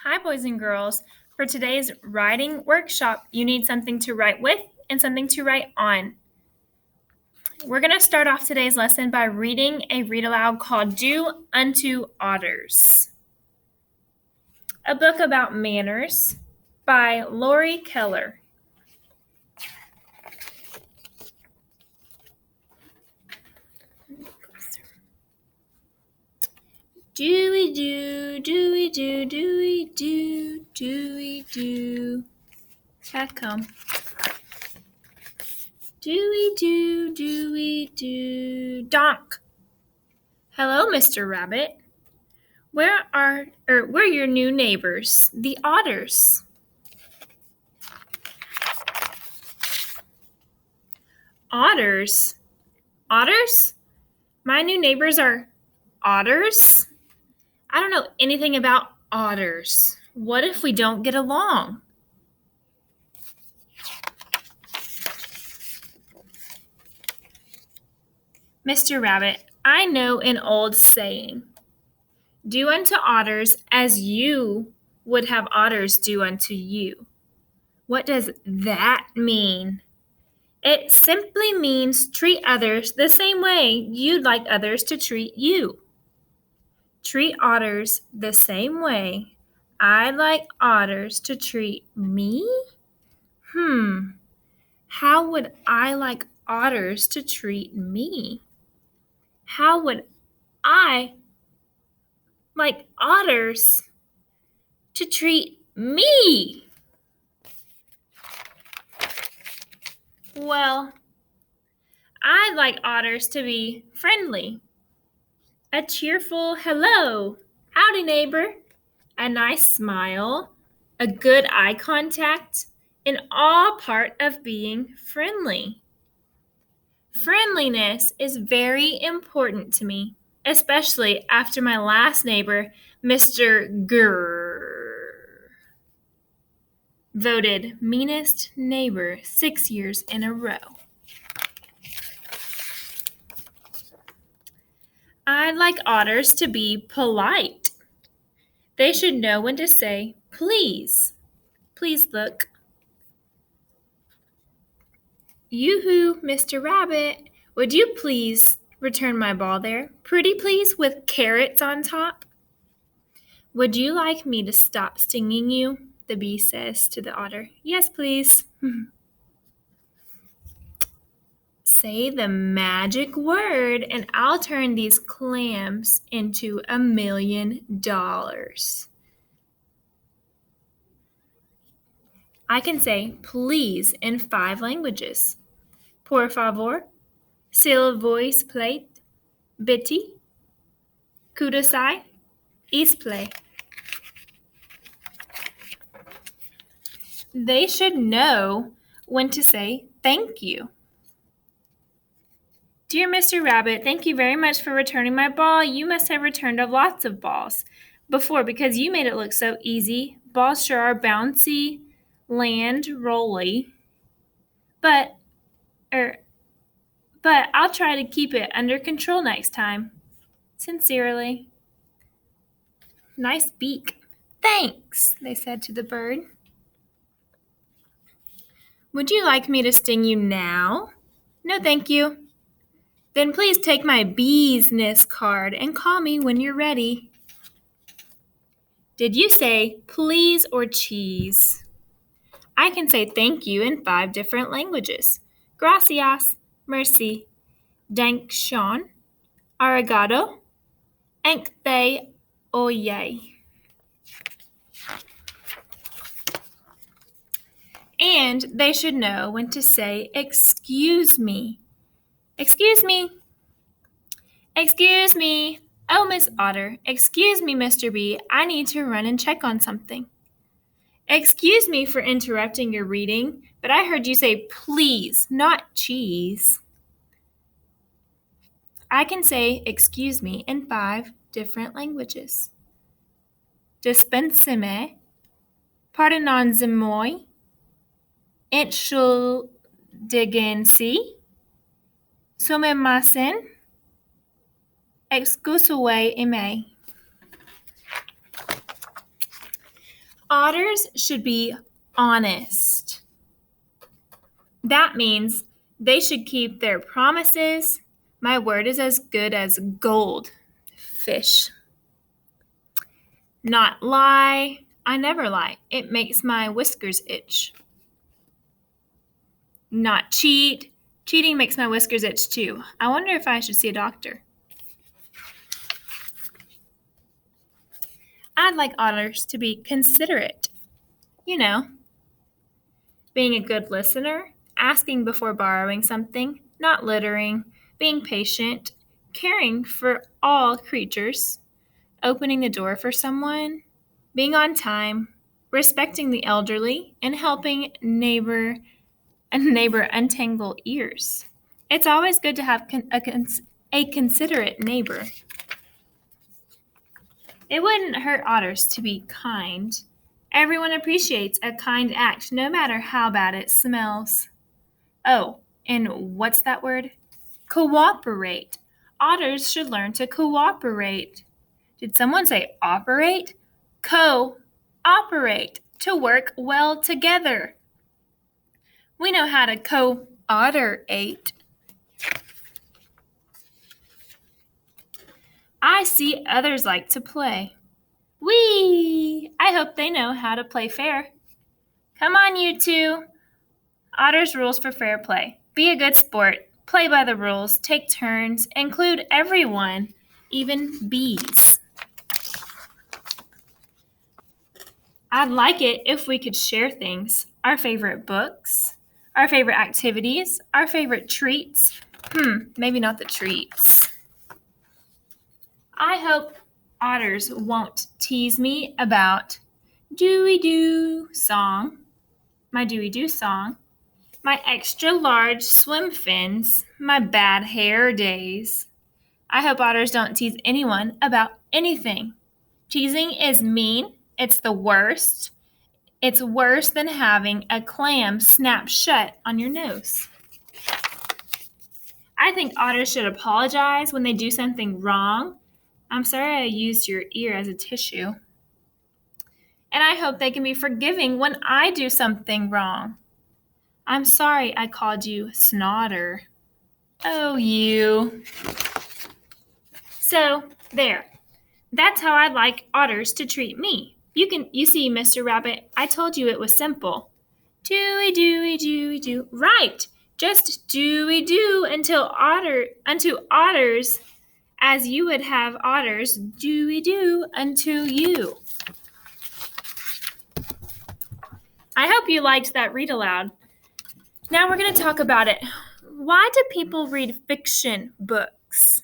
Hi, boys and girls. For today's writing workshop, you need something to write with and something to write on. We're going to start off today's lesson by reading a read aloud called Do Unto Otters, a book about manners by Lori Keller. Do-we do, do-we do, do-we do, do-we do. Cat come. Do-we do, do-we do. Donk. Hello, Mr. Rabbit. We're your new neighbors, the otters. Otters? Otters? My new neighbors are otters? I don't know anything about otters. What if we don't get along? Mr. Rabbit, I know an old saying. Do unto otters as you would have otters do unto you. What does that mean? It simply means treat others the same way you'd like others to treat you. Treat otters the same way I'd like otters to treat me? How would I like otters to treat me? How would I like otters to treat me? Well, I'd like otters to be friendly. A cheerful hello, howdy neighbor, a nice smile, a good eye contact, and all part of being friendly. Friendliness is very important to me, especially after my last neighbor, Mr. Grrr, voted meanest neighbor 6 years in a row. I'd like otters to be polite. They should know when to say, please. Please look. Yoo-hoo, Mr. Rabbit. Would you please return my ball there? Pretty please, with carrots on top. Would you like me to stop stinging you? The bee says to the otter. Yes, please. Say the magic word and I'll turn these clams into $1 million. I can say please in 5 languages. Por favor, s'il vous plaît, Betty, kudasai, isplay. They should know when to say thank you. Dear Mr. Rabbit, thank you very much for returning my ball. You must have returned lots of balls before because you made it look so easy. Balls sure are bouncy, land rolly. But I'll try to keep it under control next time. Sincerely. Nice beak. Thanks, they said to the bird. Would you like me to sting you now? No, thank you. Then please take my business card and call me when you're ready. Did you say please or cheese? I can say thank you in 5 different languages. Gracias, merci, dankeschön, arigato, enkte oye. And they should know when to say excuse me. Excuse me. Excuse me. Oh, Miss Otter. Excuse me, Mr. Bee. I need to run and check on something. Excuse me for interrupting your reading, but I heard you say please, not cheese. I can say excuse me in 5 different languages. Dispensez-moi, pardonnez-moi, entschuldigen-Sie, sumimasen, excusez-moi. Otters should be honest. That means they should keep their promises. My word is as good as gold. Fish. Not lie. I never lie. It makes my whiskers itch. Not cheat. Cheating makes my whiskers itch too. I wonder if I should see a doctor. I'd like otters to be considerate. You know, being a good listener, asking before borrowing something, not littering, being patient, caring for all creatures, opening the door for someone, being on time, respecting the elderly, and helping neighbor untangle ears. It's always good to have a considerate neighbor. It wouldn't hurt otters to be kind. Everyone appreciates a kind act, no matter how bad it smells. Oh, and what's that word? Cooperate. Otters should learn to cooperate. Did someone say operate? Co-operate. To work well together. We know how to co-otterate. I see others like to play. Whee! I hope they know how to play fair. Come on, you two. Otters rules for fair play. Be a good sport. Play by the rules. Take turns. Include everyone, even bees. I'd like it if we could share things. Our favorite books, our favorite activities, our favorite treats. Maybe not the treats. I hope otters won't tease me about Dewey-Doo song, my Dewey-Doo song, my extra large swim fins, my bad hair days. I hope otters don't tease anyone about anything. Teasing is mean. It's the worst. It's worse than having a clam snap shut on your nose. I think otters should apologize when they do something wrong. I'm sorry I used your ear as a tissue. And I hope they can be forgiving when I do something wrong. I'm sorry I called you Snodder. Oh, you. So, there. That's how I'd like otters to treat me. You see, Mr. Rabbit, I told you it was simple. Dewey-Dewey-Dewey-Doo. Right. Just Dewey-Doo unto otters, as you would have otters Dewey-Doo unto you. I hope you liked that read aloud. Now we're going to talk about it. Why do people read fiction books?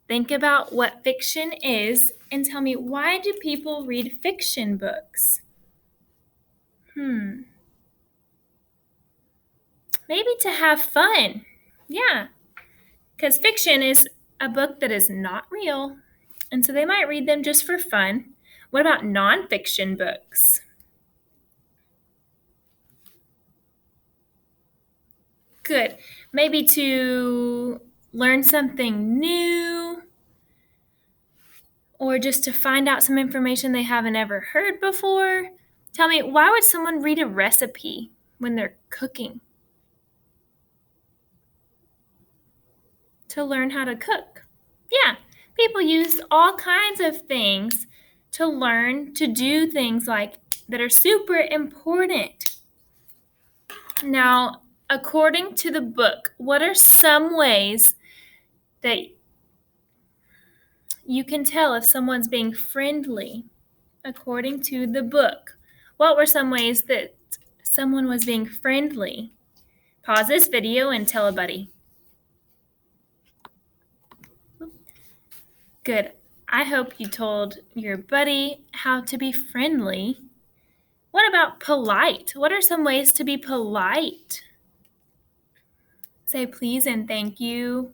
Think about what fiction is and tell me, why do people read fiction books? Maybe to have fun. Yeah, because fiction is a book that is not real, and so they might read them just for fun. What about nonfiction books? Good. Maybe to learn something new, or just to find out some information they haven't ever heard before. Tell me, why would someone read a recipe when they're cooking? To learn how to cook. Yeah, people use all kinds of things to learn to do things like that are super important. Now, according to the book, what are some ways that you can tell if someone's being friendly? According to the book, what were some ways that someone was being friendly? Pause this video and tell a buddy. Good. I hope you told your buddy how to be friendly. What about polite? What are some ways to be polite? Say please and thank you.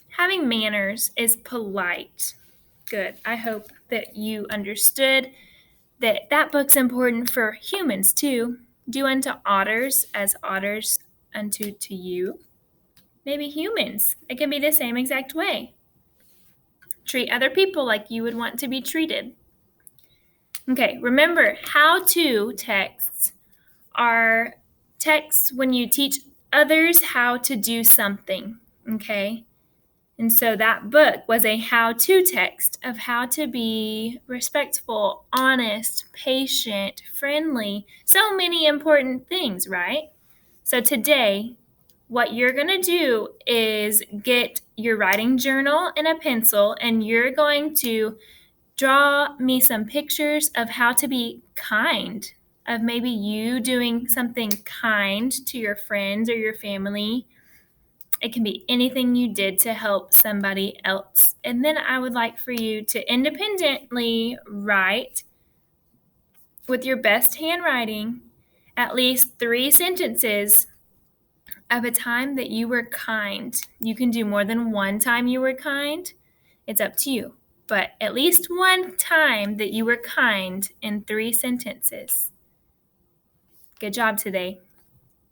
Having manners is polite. Good. I hope that you understood that book's important for humans too. Do unto otters as otters unto to you. Maybe humans. It can be the same exact way. Treat other people like you would want to be treated. Okay, remember, how-to texts are texts when you teach others how to do something, okay? And so that book was a how-to text of how to be respectful, honest, patient, friendly. So many important things, right? So today, what you're going to do is get your writing journal and a pencil, and you're going to draw me some pictures of how to be kind, of maybe you doing something kind to your friends or your family. It can be anything you did to help somebody else. And then I would like for you to independently write with your best handwriting at least 3 sentences of a time that you were kind. You can do more than one time you were kind. It's up to you. But at least one time that you were kind in 3 sentences. Good job today.